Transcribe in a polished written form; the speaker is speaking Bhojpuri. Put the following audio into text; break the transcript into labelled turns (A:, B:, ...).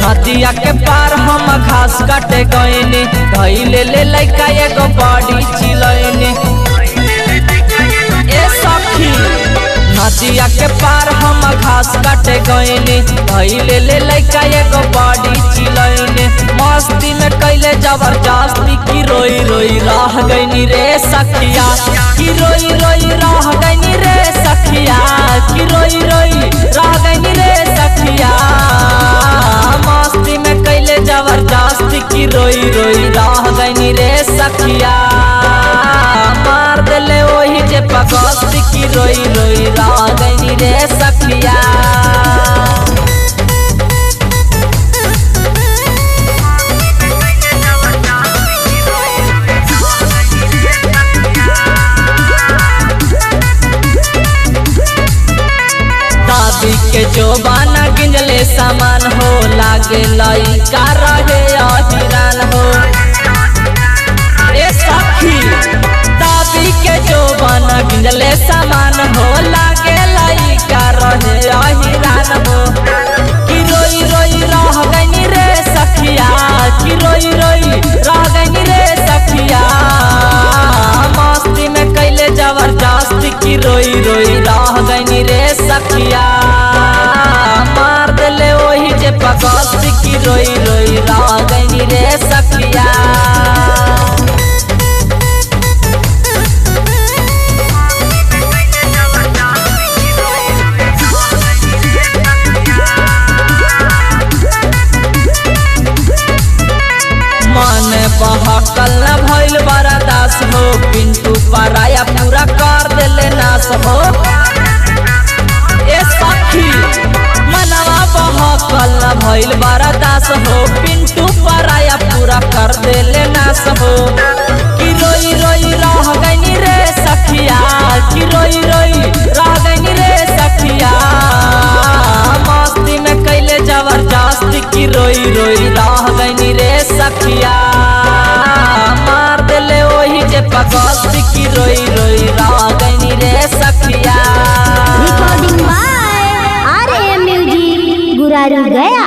A: नदिया के पार हम घास काटे गईनी, धइले ले लइका एगो बड़ी चिलैनी। ए सखी नदिया के पार हम घास काटे गईनी, धइले ले लइका एगो बड़ी चिलैनी। मस्ती में कैले जबरदस्ती की रोई रोई रह गईनी रे सखिया, की रोई रोई रह गईनी रे सखिया, की रोई रोई रह गईनी रे सखिया। मस्ती में कैले जबरदस्ती की रोई रोई रह गईनी रे सखिया। मार देले वही जे पगस्ती की रोई रोई रह गईनी रे सखिया। के जो बाना गिंजले सामान हो, लागे लइका रहे अहिरान हो। ए सखी दादी के जो बाना गिंजले सामान हो, लागे लइका रहे अहिरान हो। की रोई रोई रह गईनी रे सखिया, की रोई रोई रह गईनी रे सखिया। मस्ती में कैले जबरदस्ती की रोई रोई रह गईनी रे सखिया। मार देले वही जे पगस्ती की रोई रोई रह गईनी रे सखिया। मन बहकल न भइल बर्दाश्त हो, पिंटू पराया पूरा कर देले नाश हो। ए सखी मनवा बहकल न भइल बर्दाश्त हो, पिंटू पराया पूरा कर देले नाश हो। की रोई रोई रह गईनी रे सखिया, की रोई रोई रह गईनी रे सखिया। मस्ती में कैले जबरदस्ती की रोई रोई रह गईनी रे सखिया। मार देले वही जे पगस्ती की रोई रोई रह गईनी रे सखिया।
B: Recording by RM music Guraru Gaya.